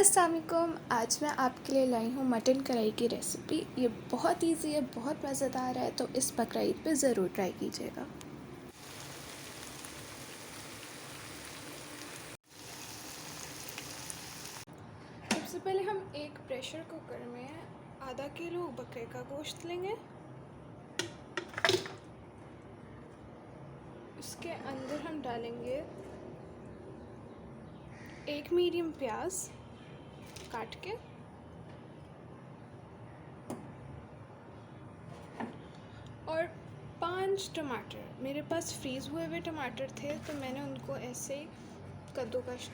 अस्सलाम वालेकुम। आज मैं आपके लिए लाई हूँ मटन कढ़ाई की रेसिपी। ये बहुत इजी है, बहुत मज़ेदार है, तो इस बकरा ईद पे ज़रूर ट्राई कीजिएगा। सबसे पहले हम एक प्रेशर कुकर में आधा किलो बकरे का गोश्त लेंगे। उसके अंदर हम डालेंगे एक मीडियम प्याज काट के, और 5 टमाटर। मेरे पास फ्रीज़ हुए हुए टमाटर थे तो मैंने उनको ऐसे ही कद्दूकश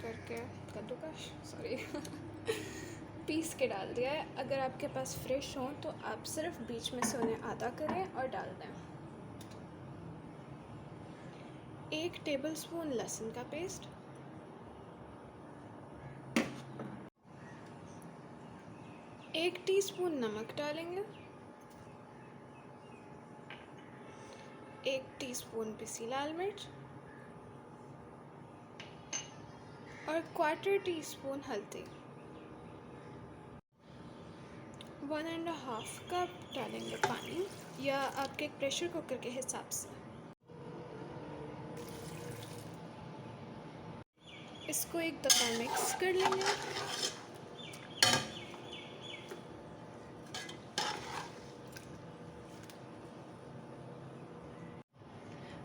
पीस के डाल दिया है। अगर आपके पास फ्रेश हो तो आप सिर्फ बीच में से उन्हें आधा करें और डाल दें। 1 टेबलस्पून लहसुन का पेस्ट, 1 टीस्पून नमक डालेंगे, 1 टीस्पून पिसी लाल मिर्च और 1/4 टीस्पून हल्दी। 1.5 कप डालेंगे पानी, या आपके प्रेशर कुकर के हिसाब से। इसको एक दफ़ा मिक्स कर लेंगे।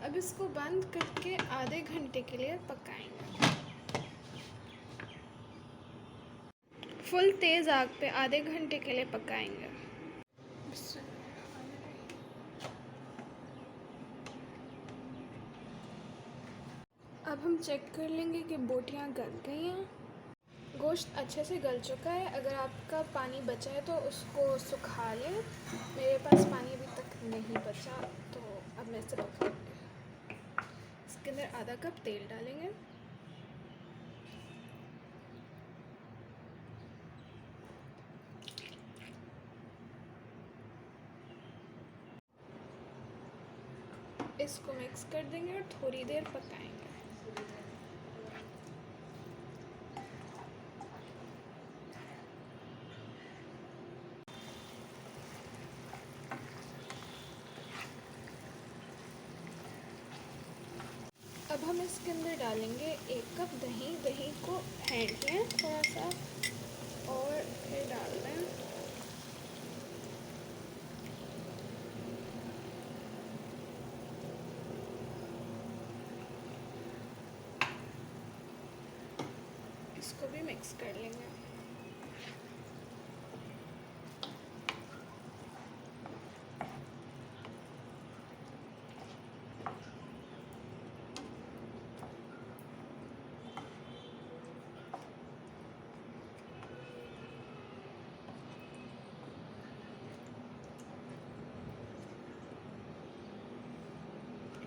अब इसको बंद करके आधे घंटे के लिए पकाएंगे। फुल तेज़ आग पे आधे घंटे के लिए पकाएंगे। अब हम चेक कर लेंगे कि बोटियां गल गई हैं। गोश्त अच्छे से गल चुका है। अगर आपका पानी बचा है तो उसको सुखा लें। मेरे पास पानी अभी तक नहीं बचा, तो अब मैं इसे पकाऊंगी। इसके अंदर आधा कप तेल डालेंगे, इसको मिक्स कर देंगे और थोड़ी देर पकाएंगे। अब हम इसके अंदर डालेंगे 1 कप दही। दही को फेंट लें थोड़ा सा और फिर डाल दें। इसको भी मिक्स कर लेंगे।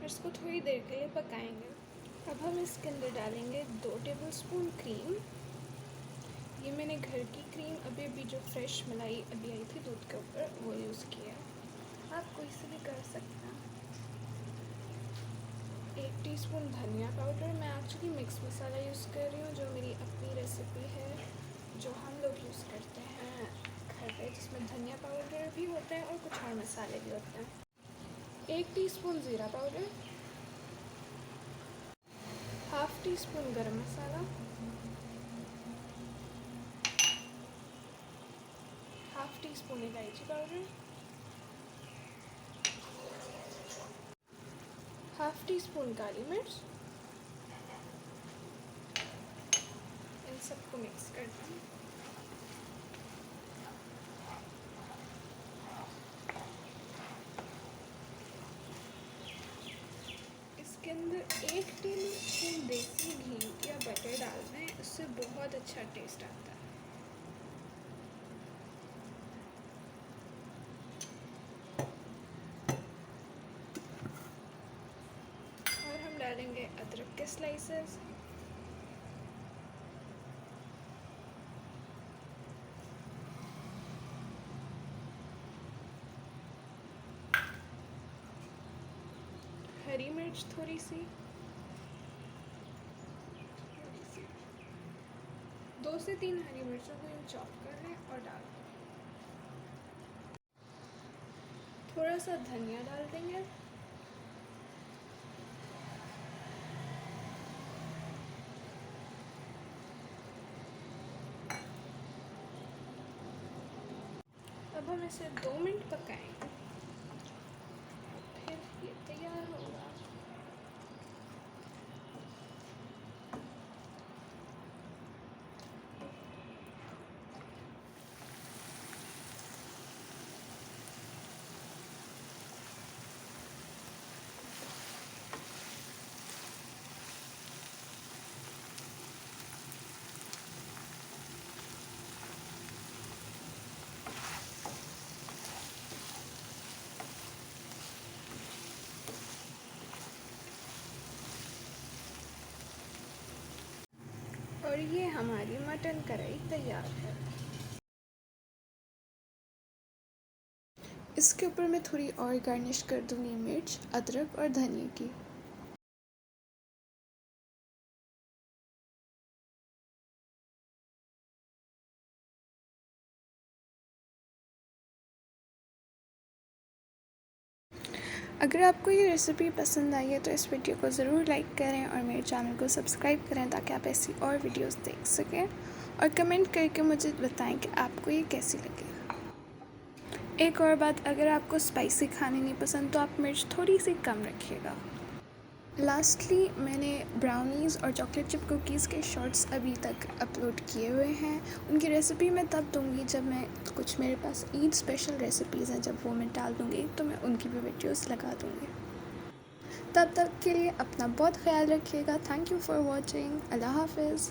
इसको थोड़ी देर के लिए पकाएंगे। अब हम इसके अंदर डालेंगे 2 टेबलस्पून क्रीम। ये मैंने घर की क्रीम अभी जो फ्रेश मलाई अभी आई थी दूध के ऊपर, वो यूज़ किया। आप कोई से भी कर सकते हैं। 1 टीस्पून धनिया पाउडर। मैं एक्चुअली मिक्स मसाला यूज़ कर रही हूँ, जो मेरी अपनी रेसिपी है, जो हम लोग यूज़ करते हैं घर पे, जिसमें धनिया पाउडर भी होता है और कुछ और मसाले भी होते हैं। 1 टीस्पून ज़ीरा पाउडर, 1/2 टीस्पून गरम मसाला, 1/2 टीस्पून इलायची पाउडर, 1/2 टीस्पून काली मिर्च। इन सबको मिक्स कर दें। इसके अंदर 1 टेबलस्पून देसी घी या बटर डाल दें, इससे बहुत अच्छा टेस्ट आता है। और हम डालेंगे अदरक के स्लाइसेस, हरी मिर्च थोड़ी सी, 2 2 से 3 हरी मिर्चों को यूँ चॉप कर लें और डाल दें। थोड़ा सा धनिया डाल देंगे। अब हम इसे 2 मिनट पकाएंगे, फिर ये तैयार होगा। और ये हमारी मटन कढ़ाई तैयार है। इसके ऊपर मैं थोड़ी और गार्निश कर दूँगी मिर्च, अदरक और धनिया की। अगर आपको ये रेसिपी पसंद आई है तो इस वीडियो को ज़रूर लाइक करें और मेरे चैनल को सब्सक्राइब करें ताकि आप ऐसी और वीडियोस देख सकें, और कमेंट करके मुझे बताएं कि आपको ये कैसी लगी। एक और बात, अगर आपको स्पाइसी खाने नहीं पसंद तो आप मिर्च थोड़ी सी कम रखिएगा। लास्टली मैंने ब्राउनीज़ और चॉकलेट चिप कुकीज़ के शॉर्ट्स अभी तक अपलोड किए हुए हैं। उनकी रेसिपी मैं तब दूंगी जब मैं कुछ, मेरे पास ईद स्पेशल रेसिपीज़ हैं, जब वो मैं डाल दूंगी तो मैं उनकी भी वीडियोस लगा दूंगी। तब तक के लिए अपना बहुत ख्याल रखिएगा। Thank you for watching. अल्लाह हाफिज़।